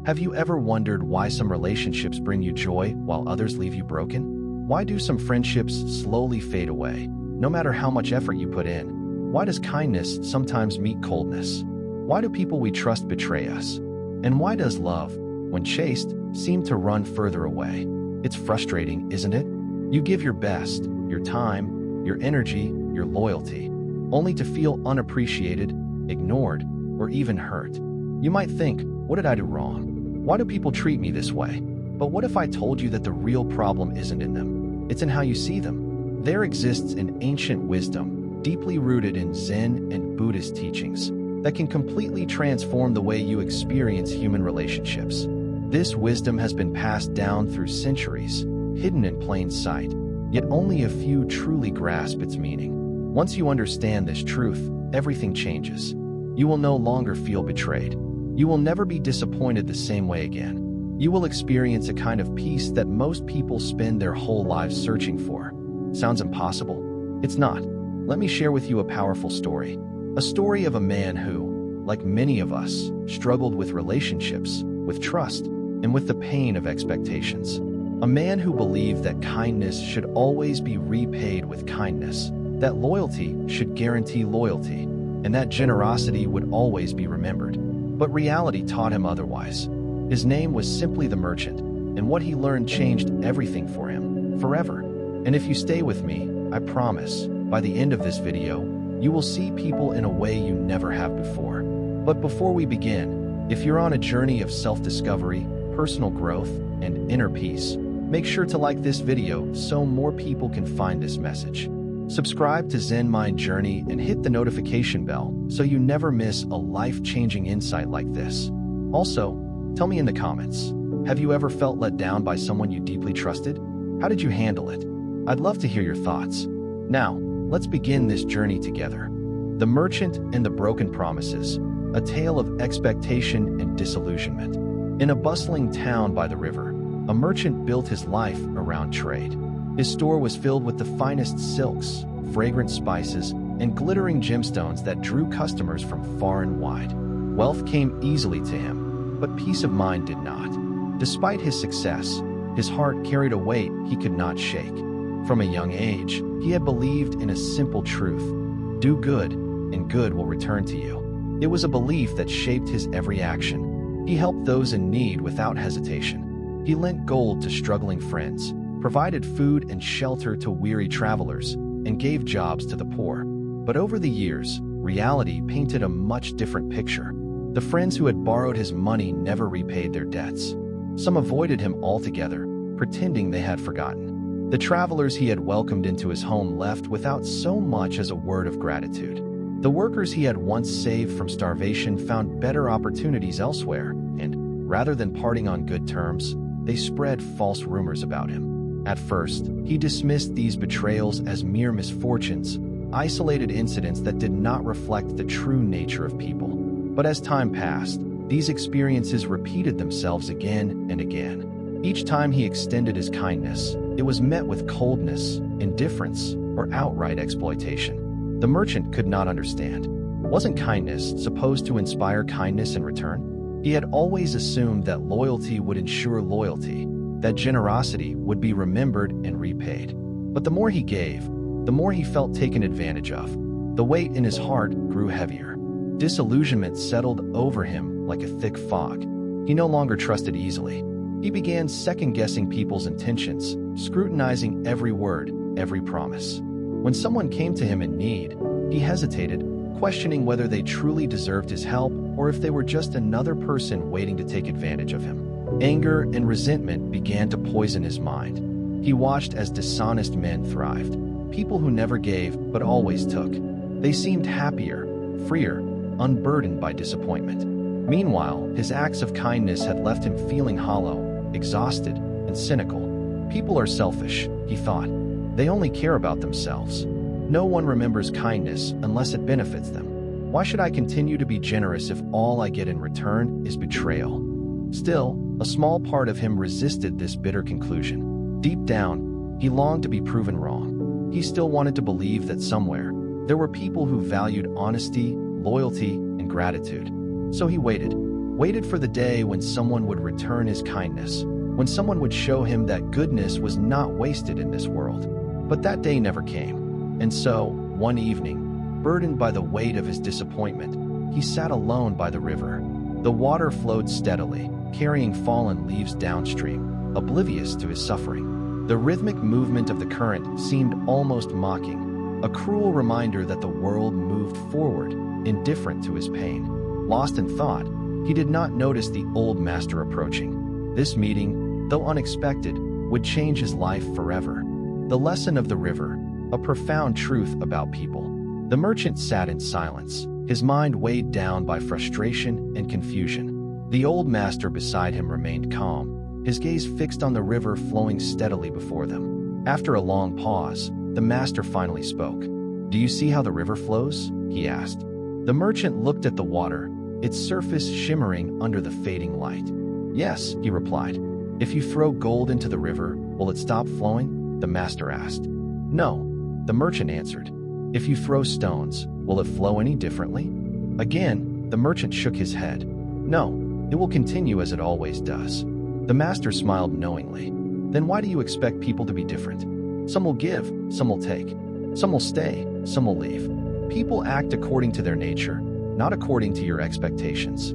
Have you ever wondered why some relationships bring you joy while others leave you broken? Why do some friendships slowly fade away, no matter how much effort you put in? Why does kindness sometimes meet coldness? Why do people we trust betray us? And why does love, when chased, seem to run further away? It's frustrating, isn't it? You give your best, your time, your energy, your loyalty, only to feel unappreciated, ignored, or even hurt. You might think, what did I do wrong? Why do people treat me this way? But what if I told you that the real problem isn't in them? It's in how you see them. There exists an ancient wisdom, deeply rooted in Zen and Buddhist teachings, that can completely transform the way you experience human relationships. This wisdom has been passed down through centuries, hidden in plain sight, yet only a few truly grasp its meaning. Once you understand this truth, everything changes. You will no longer feel betrayed. You will never be disappointed the same way again. You will experience a kind of peace that most people spend their whole lives searching for. Sounds impossible? It's not. Let me share with you a powerful story. A story of a man who, like many of us, struggled with relationships, with trust, and with the pain of expectations. A man who believed that kindness should always be repaid with kindness, that loyalty should guarantee loyalty, and that generosity would always be remembered. But reality taught him otherwise. His name was simply the Merchant, and what he learned changed everything for him, forever. And if you stay with me, I promise, by the end of this video, you will see people in a way you never have before. But before we begin, if you're on a journey of self-discovery, personal growth, and inner peace, make sure to like this video so more people can find this message. Subscribe to Zen Mind Journey and hit the notification bell so you never miss a life-changing insight like this. Also, tell me in the comments, have you ever felt let down by someone you deeply trusted? How did you handle it? I'd love to hear your thoughts. Now, let's begin this journey together. The Merchant and the Broken Promises, a tale of expectation and disillusionment. In a bustling town by the river, a merchant built his life around trade. His store was filled with the finest silks, fragrant spices, and glittering gemstones that drew customers from far and wide. Wealth came easily to him, but peace of mind did not. Despite his success, his heart carried a weight he could not shake. From a young age, he had believed in a simple truth: do good, and good will return to you. It was a belief that shaped his every action. He helped those in need without hesitation. He lent gold to struggling friends, provided food and shelter to weary travelers, and gave jobs to the poor. But over the years, reality painted a much different picture. The friends who had borrowed his money never repaid their debts. Some avoided him altogether, pretending they had forgotten. The travelers he had welcomed into his home left without so much as a word of gratitude. The workers he had once saved from starvation found better opportunities elsewhere, and, rather than parting on good terms, they spread false rumors about him. At first, he dismissed these betrayals as mere misfortunes, isolated incidents that did not reflect the true nature of people. But as time passed, these experiences repeated themselves again and again. Each time he extended his kindness, it was met with coldness, indifference, or outright exploitation. The merchant could not understand. Wasn't kindness supposed to inspire kindness in return? He had always assumed that loyalty would ensure loyalty, that generosity would be remembered and repaid. But the more he gave, the more he felt taken advantage of. The weight in his heart grew heavier. Disillusionment settled over him like a thick fog. He no longer trusted easily. He began second-guessing people's intentions, scrutinizing every word, every promise. When someone came to him in need, he hesitated, questioning whether they truly deserved his help or if they were just another person waiting to take advantage of him. Anger and resentment began to poison his mind. He watched as dishonest men thrived, people who never gave but always took. They seemed happier, freer, unburdened by disappointment. Meanwhile, his acts of kindness had left him feeling hollow, exhausted, and cynical. People are selfish, he thought. They only care about themselves. No one remembers kindness unless it benefits them. Why should I continue to be generous if all I get in return is betrayal? Still, a small part of him resisted this bitter conclusion. Deep down, he longed to be proven wrong. He still wanted to believe that somewhere, there were people who valued honesty, loyalty, and gratitude. So he waited. waited for the day when someone would return his kindness, when someone would show him that goodness was not wasted in this world. But that day never came. And so, one evening, burdened by the weight of his disappointment, he sat alone by the river. The water flowed steadily, carrying fallen leaves downstream, oblivious to his suffering. The rhythmic movement of the current seemed almost mocking, a cruel reminder that the world moved forward, indifferent to his pain. Lost in thought, he did not notice the old master approaching. This meeting, though unexpected, would change his life forever. The lesson of the river, a profound truth about people. The merchant sat in silence, his mind weighed down by frustration and confusion. The old master beside him remained calm, his gaze fixed on the river flowing steadily before them. After a long pause, the master finally spoke. "Do you see how the river flows?" he asked. The merchant looked at the water, its surface shimmering under the fading light. "Yes," he replied. "If you throw gold into the river, will it stop flowing?" the master asked. "No," the merchant answered. "If you throw stones, will it flow any differently?" Again, the merchant shook his head. "No, it will continue as it always does." The master smiled knowingly. "Then why do you expect people to be different? Some will give, some will take. Some will stay, some will leave. People act according to their nature, not according to your expectations."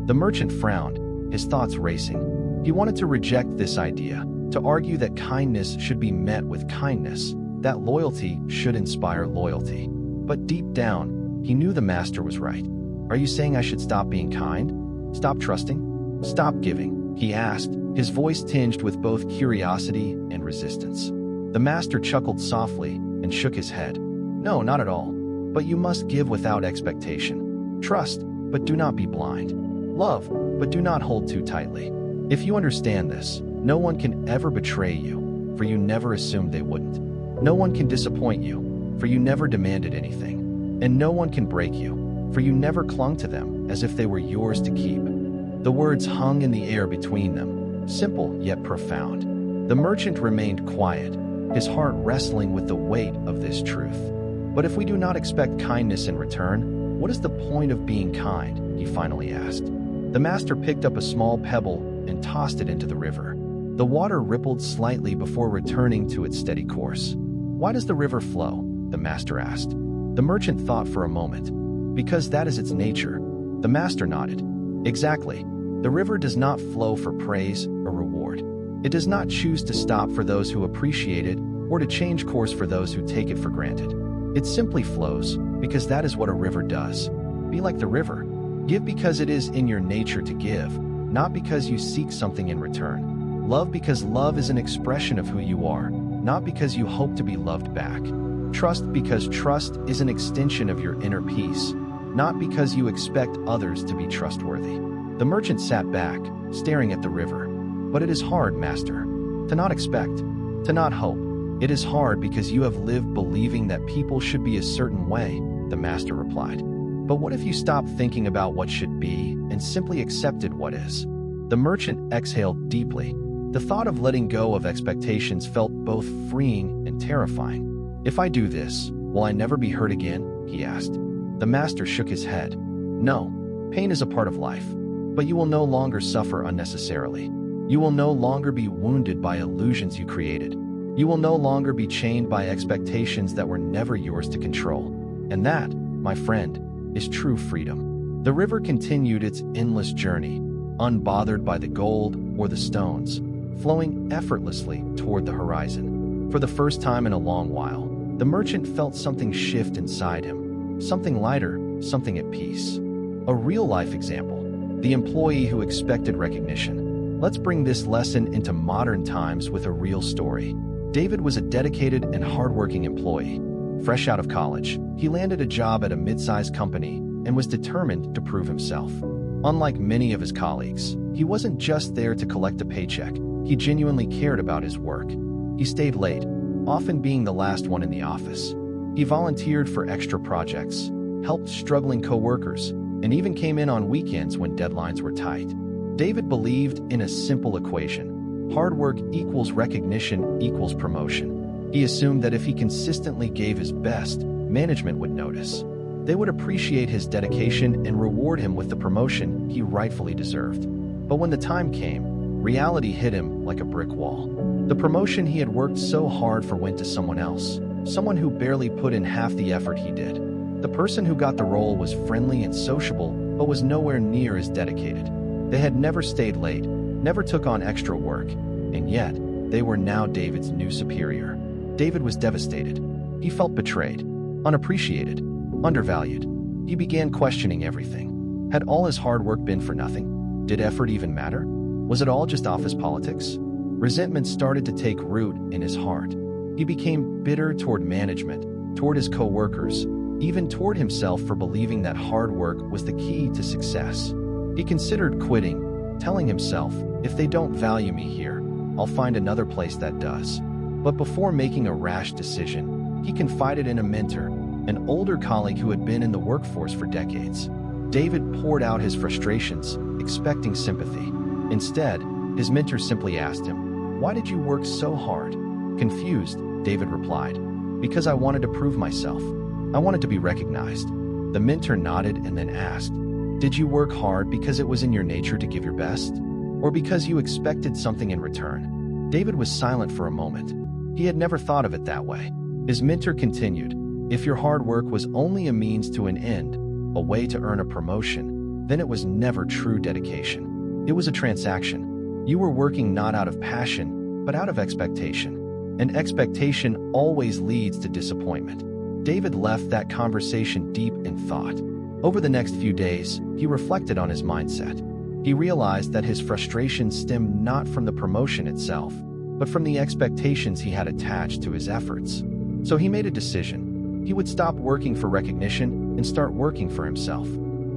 The merchant frowned, his thoughts racing. He wanted to reject this idea, to argue that kindness should be met with kindness, that loyalty should inspire loyalty. But deep down, he knew the master was right. "Are you saying I should stop being kind? Stop trusting? Stop giving?" he asked, his voice tinged with both curiosity and resistance. The master chuckled softly and shook his head. "No, not at all. But you must give without expectation. Trust, but do not be blind. Love, but do not hold too tightly. If you understand this, no one can ever betray you, for you never assumed they wouldn't. No one can disappoint you, for you never demanded anything. And no one can break you, for you never clung to them as if they were yours to keep." The words hung in the air between them, simple yet profound. The merchant remained quiet, his heart wrestling with the weight of this truth. "But if we do not expect kindness in return, what is the point of being kind?" he finally asked. The master picked up a small pebble and tossed it into the river. The water rippled slightly before returning to its steady course. "Why does the river flow?" the master asked. The merchant thought for a moment. "Because that is its nature." The master nodded. "Exactly. The river does not flow for praise or reward. It does not choose to stop for those who appreciate it or to change course for those who take it for granted. It simply flows because that is what a river does. Be like the river. Give because it is in your nature to give, not because you seek something in return. Love because love is an expression of who you are, not because you hope to be loved back. Trust because trust is an extension of your inner peace, not because you expect others to be trustworthy." The merchant sat back, staring at the river. "But it is hard, master, to not expect, to not hope. It is hard because you have lived believing that people should be a certain way," the master replied. "But what if you stopped thinking about what should be and simply accepted what is?" The merchant exhaled deeply. The thought of letting go of expectations felt both freeing and terrifying. "If I do this, will I never be hurt again?" he asked. The master shook his head. "No, pain is a part of life, but you will no longer suffer unnecessarily. You will no longer be wounded by illusions you created. You will no longer be chained by expectations that were never yours to control. And that, my friend, is true freedom." The river continued its endless journey, unbothered by the gold or the stones, flowing effortlessly toward the horizon. For the first time in a long while, the merchant felt something shift inside him, something lighter, something at peace. A real-life example, the employee who expected recognition. Let's bring this lesson into modern times with a real story. David was a dedicated and hardworking employee. Fresh out of college, he landed a job at a mid-sized company and was determined to prove himself. Unlike many of his colleagues, he wasn't just there to collect a paycheck. He genuinely cared about his work. He stayed late, often being the last one in the office. He volunteered for extra projects, helped struggling coworkers, and even came in on weekends when deadlines were tight. David believed in a simple equation: hard work equals recognition equals promotion. He assumed that if he consistently gave his best, management would notice. They would appreciate his dedication and reward him with the promotion he rightfully deserved. But when the time came, reality hit him like a brick wall. The promotion he had worked so hard for went to someone else, someone who barely put in half the effort he did. The person who got the role was friendly and sociable, but was nowhere near as dedicated. They had never stayed late, never took on extra work, and yet they were now David's new superior. David was devastated. He felt betrayed, unappreciated, undervalued. He began questioning everything. Had all his hard work been for nothing? Did effort even matter? Was it all just office politics? Resentment started to take root in his heart. He became bitter toward management, toward his co-workers, even toward himself for believing that hard work was the key to success. He considered quitting, telling himself, if they don't value me here, I'll find another place that does. But before making a rash decision, he confided in a mentor, an older colleague who had been in the workforce for decades. David poured out his frustrations, expecting sympathy. Instead, his mentor simply asked him, "Why did you work so hard?" Confused, David replied, "Because I wanted to prove myself. I wanted to be recognized." The mentor nodded and then asked, "Did you work hard because it was in your nature to give your best? Or because you expected something in return?" David was silent for a moment. He had never thought of it that way. His mentor continued, "If your hard work was only a means to an end, a way to earn a promotion, then it was never true dedication. It was a transaction. You were working not out of passion, but out of expectation. And expectation always leads to disappointment." David left that conversation deep in thought. Over the next few days, he reflected on his mindset. He realized that his frustration stemmed not from the promotion itself, but from the expectations he had attached to his efforts. So he made a decision. He would stop working for recognition and start working for himself.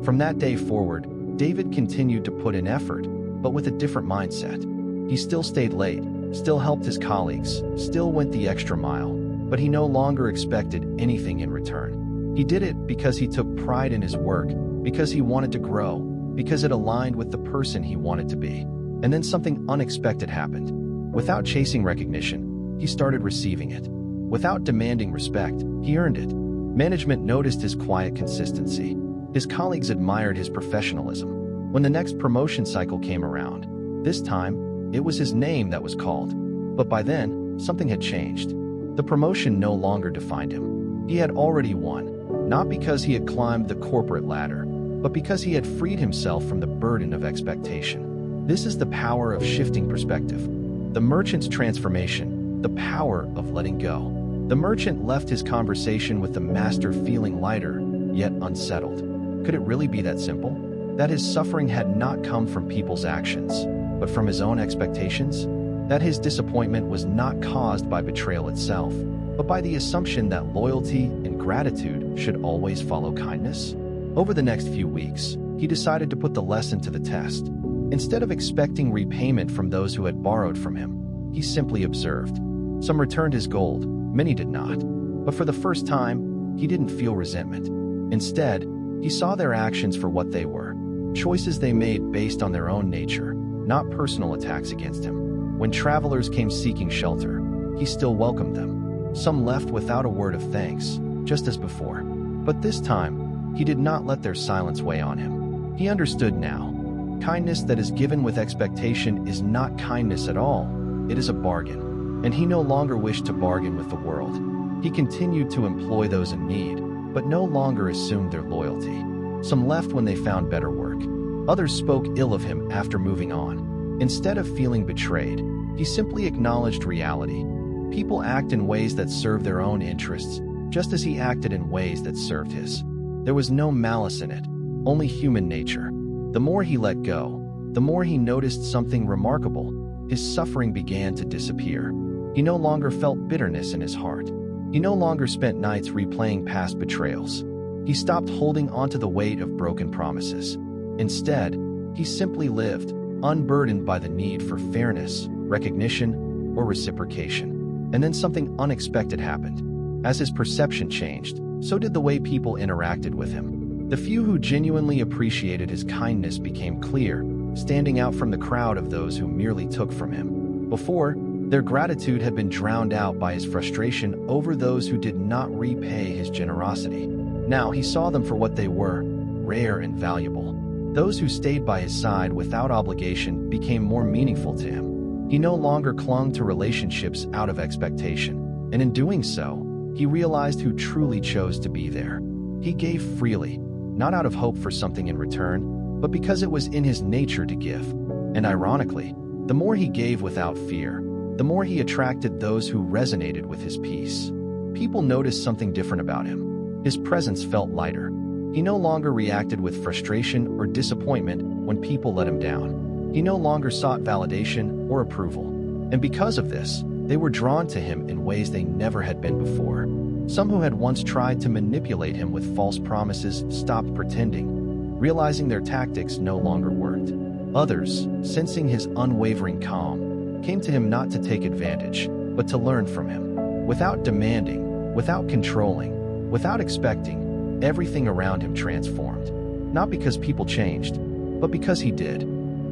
From that day forward, David continued to put in effort, but with a different mindset. He still stayed late, still helped his colleagues, still went the extra mile, but he no longer expected anything in return. He did it because he took pride in his work, because he wanted to grow, because it aligned with the person he wanted to be. And then something unexpected happened. Without chasing recognition, he started receiving it. Without demanding respect, he earned it. Management noticed his quiet consistency. His colleagues admired his professionalism. When the next promotion cycle came around, this time, it was his name that was called. But by then, something had changed. The promotion no longer defined him. He had already won, not because he had climbed the corporate ladder, but because he had freed himself from the burden of expectation. This is the power of shifting perspective. The merchant's transformation, the power of letting go. The merchant left his conversation with the master feeling lighter, yet unsettled. Could it really be that simple? That his suffering had not come from people's actions, but from his own expectations? That his disappointment was not caused by betrayal itself, but by the assumption that loyalty and gratitude should always follow kindness? Over the next few weeks, he decided to put the lesson to the test. Instead of expecting repayment from those who had borrowed from him, he simply observed. Some returned his gold, many did not. But for the first time, he didn't feel resentment. Instead, he saw their actions for what they were. Choices they made based on their own nature, not personal attacks against him. When travelers came seeking shelter, he still welcomed them. Some left without a word of thanks, just as before. But this time, he did not let their silence weigh on him. He understood now. Kindness that is given with expectation is not kindness at all. It is a bargain. And he no longer wished to bargain with the world. He continued to employ those in need, but no longer assumed their loyalty. Some left when they found better work. Others spoke ill of him after moving on. Instead of feeling betrayed, he simply acknowledged reality. People act in ways that serve their own interests, just as he acted in ways that served his. There was no malice in it, only human nature. The more he let go, the more he noticed something remarkable. His suffering began to disappear. He no longer felt bitterness in his heart. He no longer spent nights replaying past betrayals. He stopped holding onto the weight of broken promises. Instead, he simply lived, unburdened by the need for fairness, recognition, or reciprocation. And then something unexpected happened. As his perception changed, so did the way people interacted with him. The few who genuinely appreciated his kindness became clear, standing out from the crowd of those who merely took from him. Before, their gratitude had been drowned out by his frustration over those who did not repay his generosity. Now he saw them for what they were, rare and valuable. Those who stayed by his side without obligation became more meaningful to him. He no longer clung to relationships out of expectation, and in doing so, he realized who truly chose to be there. He gave freely, not out of hope for something in return, but because it was in his nature to give. And ironically, the more he gave without fear, the more he attracted those who resonated with his peace. People noticed something different about him. His presence felt lighter. He no longer reacted with frustration or disappointment when people let him down. He no longer sought validation or approval. And because of this, they were drawn to him in ways they never had been before. Some who had once tried to manipulate him with false promises stopped pretending, realizing their tactics no longer worked. Others, sensing his unwavering calm, came to him not to take advantage, but to learn from him. Without demanding, without controlling, without expecting, everything around him transformed. Not because people changed, but because he did.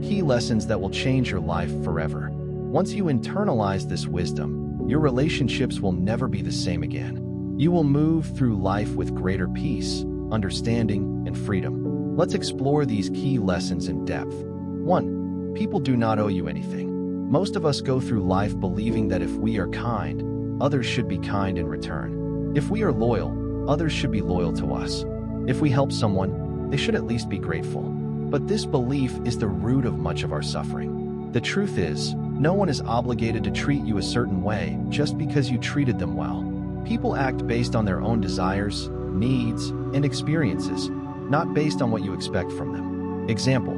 Key lessons that will change your life forever. Once you internalize this wisdom, your relationships will never be the same again. You will move through life with greater peace, understanding, and freedom. Let's explore these key lessons in depth. 1. People do not owe you anything. Most of us go through life believing that if we are kind, others should be kind in return. If we are loyal, others should be loyal to us. If we help someone, they should at least be grateful. But this belief is the root of much of our suffering. The truth is, no one is obligated to treat you a certain way just because you treated them well. People act based on their own desires, needs, and experiences, not based on what you expect from them. Example: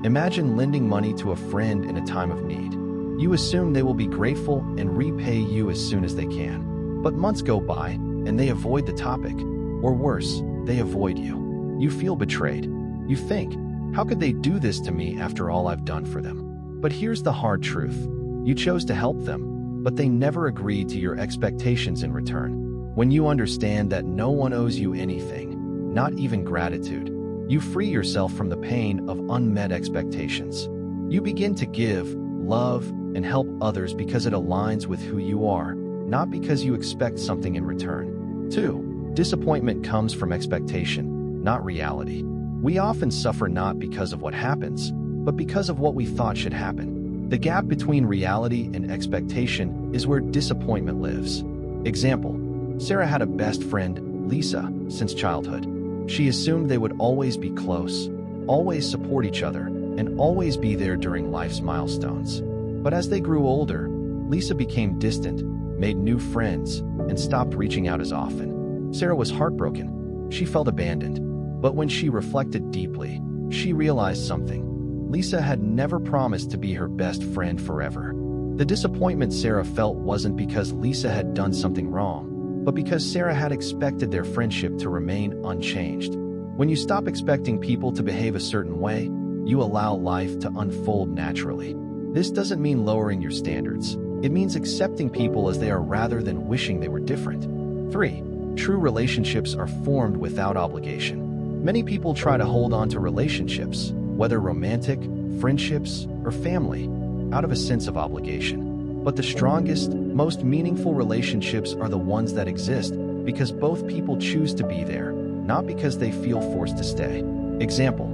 imagine lending money to a friend in a time of need. You assume they will be grateful and repay you as soon as they can. But months go by, and they avoid the topic. Or worse, they avoid you. You feel betrayed. You think, how could they do this to me after all I've done for them? But here's the hard truth. You chose to help them, but they never agreed to your expectations in return. When you understand that no one owes you anything, not even gratitude, you free yourself from the pain of unmet expectations. You begin to give, love, and help others because it aligns with who you are, not because you expect something in return. 2. Disappointment comes from expectation, not reality. We often suffer not because of what happens, but because of what we thought should happen. The gap between reality and expectation is where disappointment lives. Example: Sarah had a best friend, Lisa, since childhood. She assumed they would always be close, always support each other, and always be there during life's milestones. But as they grew older, Lisa became distant, made new friends, and stopped reaching out as often. Sarah was heartbroken. She felt abandoned. But when she reflected deeply, she realized something. Lisa had never promised to be her best friend forever. The disappointment Sarah felt wasn't because Lisa had done something wrong, but because Sarah had expected their friendship to remain unchanged. When you stop expecting people to behave a certain way, you allow life to unfold naturally. This doesn't mean lowering your standards. It means accepting people as they are rather than wishing they were different. 3. True relationships are formed without obligation. Many people try to hold on to relationships, whether romantic, friendships, or family, out of a sense of obligation. But the strongest, most meaningful relationships are the ones that exist because both people choose to be there, not because they feel forced to stay. Example: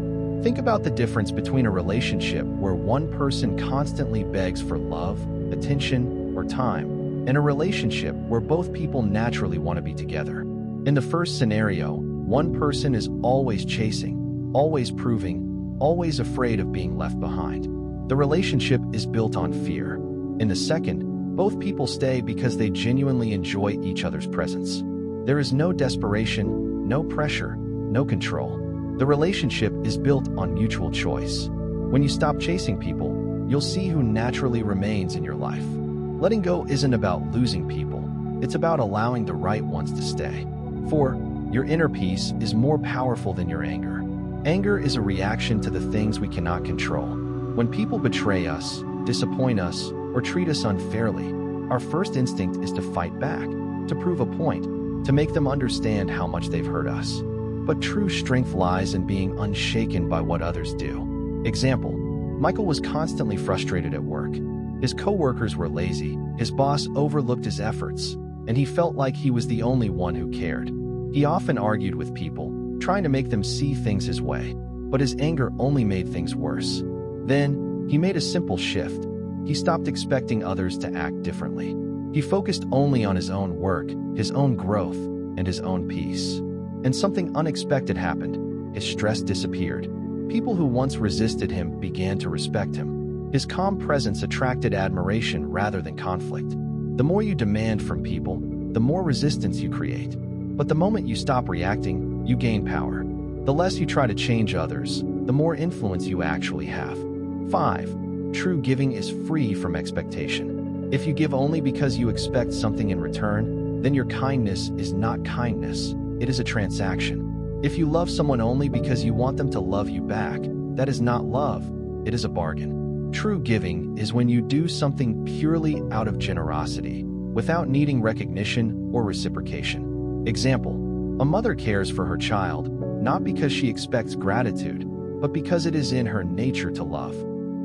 think about the difference between a relationship where one person constantly begs for love, attention, or time, and a relationship where both people naturally want to be together. In the first scenario, one person is always chasing, always proving, always afraid of being left behind. The relationship is built on fear. In the second, both people stay because they genuinely enjoy each other's presence. There is no desperation, no pressure, no control. The relationship is built on mutual choice. When you stop chasing people, you'll see who naturally remains in your life. Letting go isn't about losing people. It's about allowing the right ones to stay. 4. Your inner peace is more powerful than your anger. Anger is a reaction to the things we cannot control. When people betray us, disappoint us, or treat us unfairly, our first instinct is to fight back, to prove a point, to make them understand how much they've hurt us. But true strength lies in being unshaken by what others do. Example: Michael was constantly frustrated at work. His coworkers were lazy, his boss overlooked his efforts, and he felt like he was the only one who cared. He often argued with people, trying to make them see things his way, but his anger only made things worse. Then, he made a simple shift. He stopped expecting others to act differently. He focused only on his own work, his own growth, and his own peace. And something unexpected happened. His stress disappeared. People who once resisted him began to respect him. His calm presence attracted admiration rather than conflict. The more you demand from people, the more resistance you create. But the moment you stop reacting, you gain power. The less you try to change others, the more influence you actually have. 5. True giving is free from expectation. If you give only because you expect something in return, then your kindness is not kindness. It is a transaction. If you love someone only because you want them to love you back, that is not love, it is a bargain. True giving is when you do something purely out of generosity, without needing recognition or reciprocation. Example: a mother cares for her child, not because she expects gratitude, but because it is in her nature to love.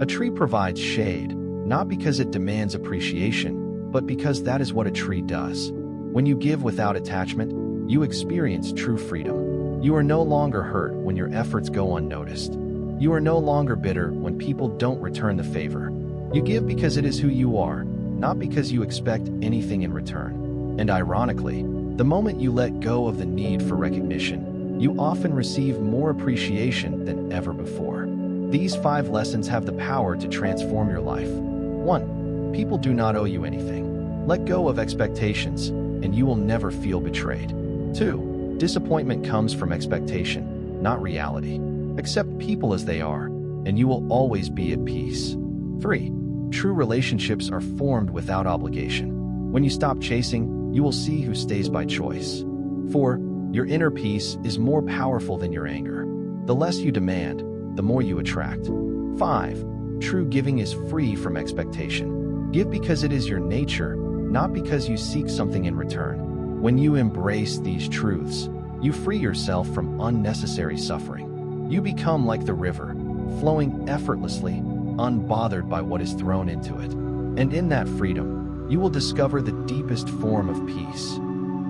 A tree provides shade, not because it demands appreciation, but because that is what a tree does. When you give without attachment, you experience true freedom. You are no longer hurt when your efforts go unnoticed. You are no longer bitter when people don't return the favor. You give because it is who you are, not because you expect anything in return. And ironically, the moment you let go of the need for recognition, you often receive more appreciation than ever before. These 5 lessons have the power to transform your life. 1. People do not owe you anything. Let go of expectations, and you will never feel betrayed. 2. Disappointment comes from expectation, not reality. Accept people as they are, and you will always be at peace. 3. True relationships are formed without obligation. When you stop chasing, you will see who stays by choice. 4. Your inner peace is more powerful than your anger. The less you demand, the more you attract. 5. True giving is free from expectation. Give because it is your nature, not because you seek something in return. When you embrace these truths, you free yourself from unnecessary suffering. You become like the river, flowing effortlessly, unbothered by what is thrown into it. And in that freedom, you will discover the deepest form of peace.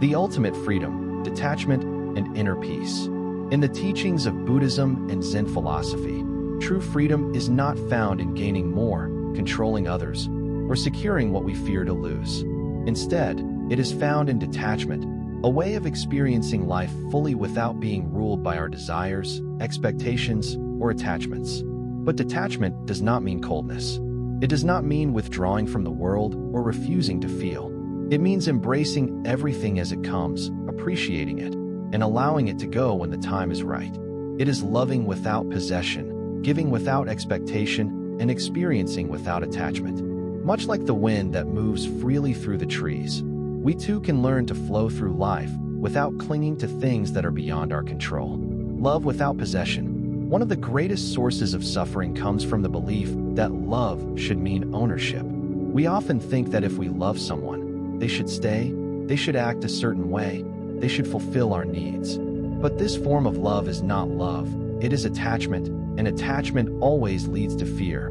The ultimate freedom, detachment, and inner peace. In the teachings of Buddhism and Zen philosophy, true freedom is not found in gaining more, controlling others, or securing what we fear to lose. Instead, it is found in detachment, a way of experiencing life fully without being ruled by our desires, expectations, or attachments. But detachment does not mean coldness. It does not mean withdrawing from the world or refusing to feel. It means embracing everything as it comes, appreciating it, and allowing it to go when the time is right. It is loving without possession, giving without expectation, and experiencing without attachment. Much like the wind that moves freely through the trees, we too can learn to flow through life without clinging to things that are beyond our control. Love without possession. One of the greatest sources of suffering comes from the belief that love should mean ownership. We often think that if we love someone, they should stay, they should act a certain way, they should fulfill our needs. But this form of love is not love, it is attachment, and attachment always leads to fear.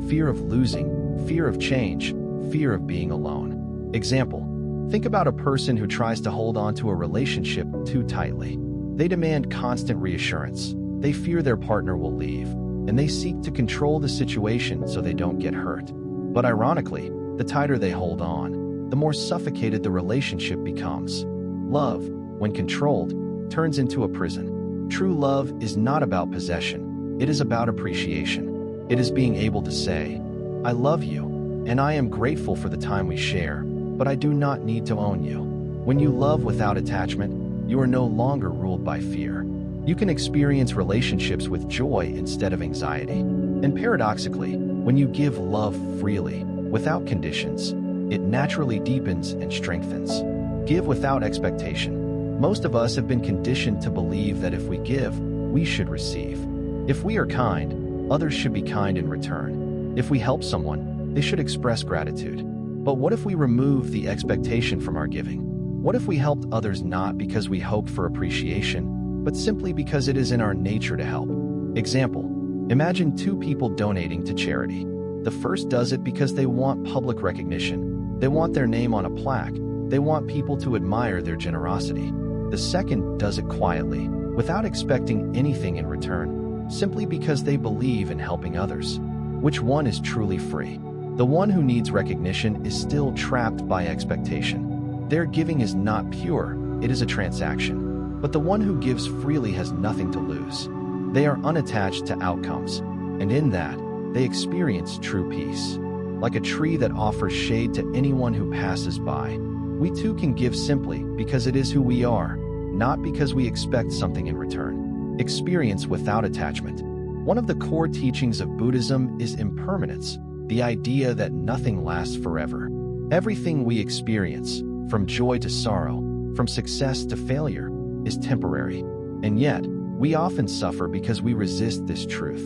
Fear of losing, fear of change, fear of being alone. Example: think about a person who tries to hold on to a relationship too tightly. They demand constant reassurance. They fear their partner will leave, and they seek to control the situation so they don't get hurt. But ironically, the tighter they hold on, the more suffocated the relationship becomes. Love, when controlled, turns into a prison. True love is not about possession. It is about appreciation. It is being able to say, "I love you, and I am grateful for the time we share, but I do not need to own you." When you love without attachment, you are no longer ruled by fear. You can experience relationships with joy instead of anxiety. And paradoxically, when you give love freely, without conditions, it naturally deepens and strengthens. Give without expectation. Most of us have been conditioned to believe that if we give, we should receive. If we are kind, others should be kind in return. If we help someone, they should express gratitude. But what if we remove the expectation from our giving? What if we helped others not because we hoped for appreciation, but simply because it is in our nature to help? Example: imagine 2 people donating to charity. The first does it because they want public recognition. They want their name on a plaque. They want people to admire their generosity. The second does it quietly, without expecting anything in return, simply because they believe in helping others. Which one is truly free? The one who needs recognition is still trapped by expectation. Their giving is not pure, it is a transaction. But the one who gives freely has nothing to lose. They are unattached to outcomes, and in that, they experience true peace. Like a tree that offers shade to anyone who passes by, we too can give simply because it is who we are, not because we expect something in return. Experience without attachment. One of the core teachings of Buddhism is impermanence, the idea that nothing lasts forever. Everything we experience, from joy to sorrow, from success to failure, is temporary. And yet, we often suffer because we resist this truth.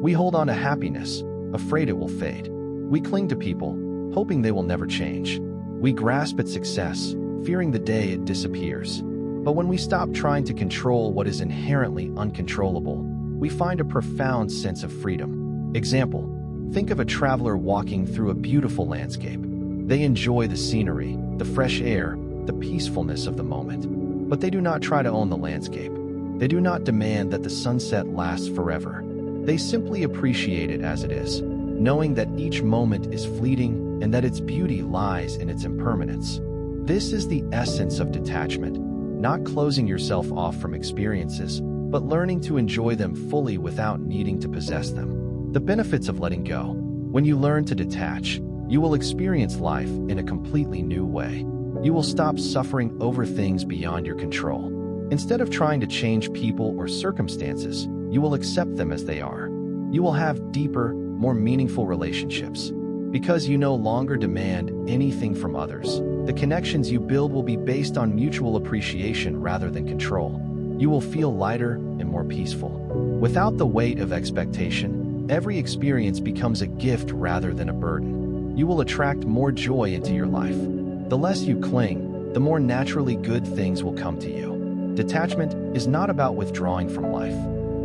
We hold on to happiness, afraid it will fade. We cling to people, hoping they will never change. We grasp at success, fearing the day it disappears. But when we stop trying to control what is inherently uncontrollable, we find a profound sense of freedom. Example, think of a traveler walking through a beautiful landscape. They enjoy the scenery, the fresh air, the peacefulness of the moment. But they do not try to own the landscape. They do not demand that the sunset lasts forever. They simply appreciate it as it is, knowing that each moment is fleeting and that its beauty lies in its impermanence. This is the essence of detachment, not closing yourself off from experiences, but learning to enjoy them fully without needing to possess them. The benefits of letting go. When you learn to detach, you will experience life in a completely new way. You will stop suffering over things beyond your control. Instead of trying to change people or circumstances, you will accept them as they are. You will have deeper, more meaningful relationships. Because you no longer demand anything from others, the connections you build will be based on mutual appreciation rather than control. You will feel lighter and more peaceful. Without the weight of expectation, every experience becomes a gift rather than a burden. You will attract more joy into your life. The less you cling, the more naturally good things will come to you. Detachment is not about withdrawing from life.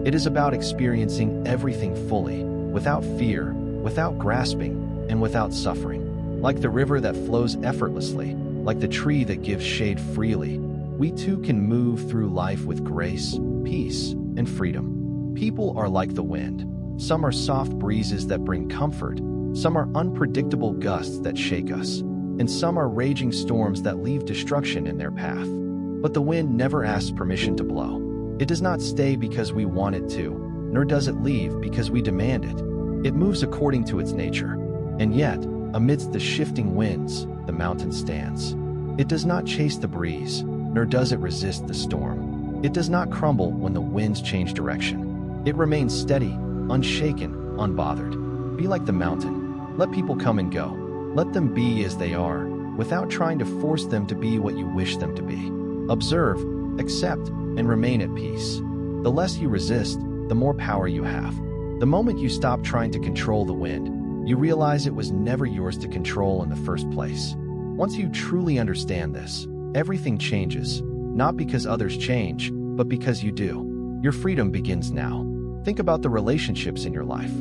It is about experiencing everything fully, without fear, without grasping, and without suffering. Like the river that flows effortlessly, like the tree that gives shade freely, we too can move through life with grace, peace, and freedom. People are like the wind. Some are soft breezes that bring comfort, some are unpredictable gusts that shake us, and some are raging storms that leave destruction in their path. But the wind never asks permission to blow. It does not stay because we want it to, nor does it leave because we demand it. It moves according to its nature. And yet, amidst the shifting winds, the mountain stands. It does not chase the breeze, nor does it resist the storm. It does not crumble when the winds change direction. It remains steady, unshaken, unbothered. Be like the mountain. Let people come and go. Let them be as they are, without trying to force them to be what you wish them to be. Observe, accept, and remain at peace. The less you resist, the more power you have. The moment you stop trying to control the wind, you realize it was never yours to control in the first place. Once you truly understand this, everything changes, not because others change, but because you do. Your freedom begins now. Think about the relationships in your life.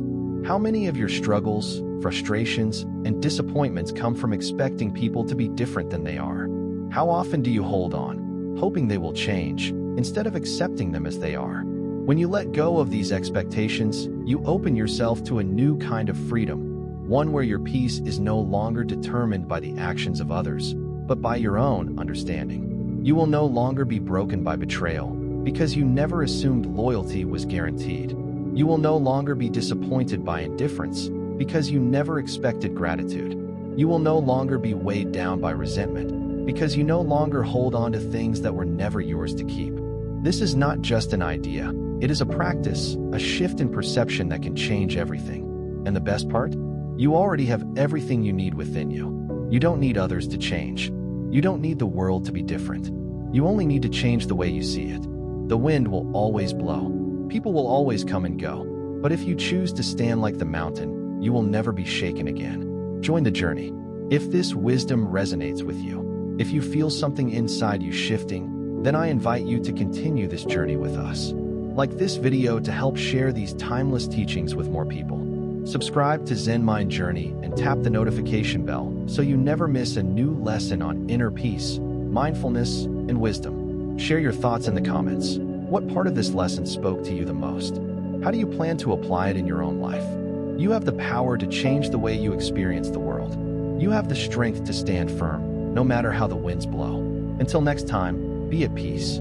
How many of your struggles, frustrations, and disappointments come from expecting people to be different than they are? How often do you hold on, hoping they will change, instead of accepting them as they are? When you let go of these expectations, you open yourself to a new kind of freedom, one where your peace is no longer determined by the actions of others, but by your own understanding. You will no longer be broken by betrayal, because you never assumed loyalty was guaranteed. You will no longer be disappointed by indifference, because you never expected gratitude. You will no longer be weighed down by resentment, because you no longer hold on to things that were never yours to keep. This is not just an idea. It is a practice, a shift in perception that can change everything. And the best part? You already have everything you need within you. You don't need others to change. You don't need the world to be different. You only need to change the way you see it. The wind will always blow. People will always come and go. But if you choose to stand like the mountain, you will never be shaken again. Join the journey. If this wisdom resonates with you, if you feel something inside you shifting, then I invite you to continue this journey with us. Like this video to help share these timeless teachings with more people. Subscribe to Zen Mind Journey and tap the notification bell so you never miss a new lesson on inner peace, mindfulness, and wisdom. Share your thoughts in the comments. What part of this lesson spoke to you the most? How do you plan to apply it in your own life? You have the power to change the way you experience the world. You have the strength to stand firm, no matter how the winds blow. Until next time, be at peace.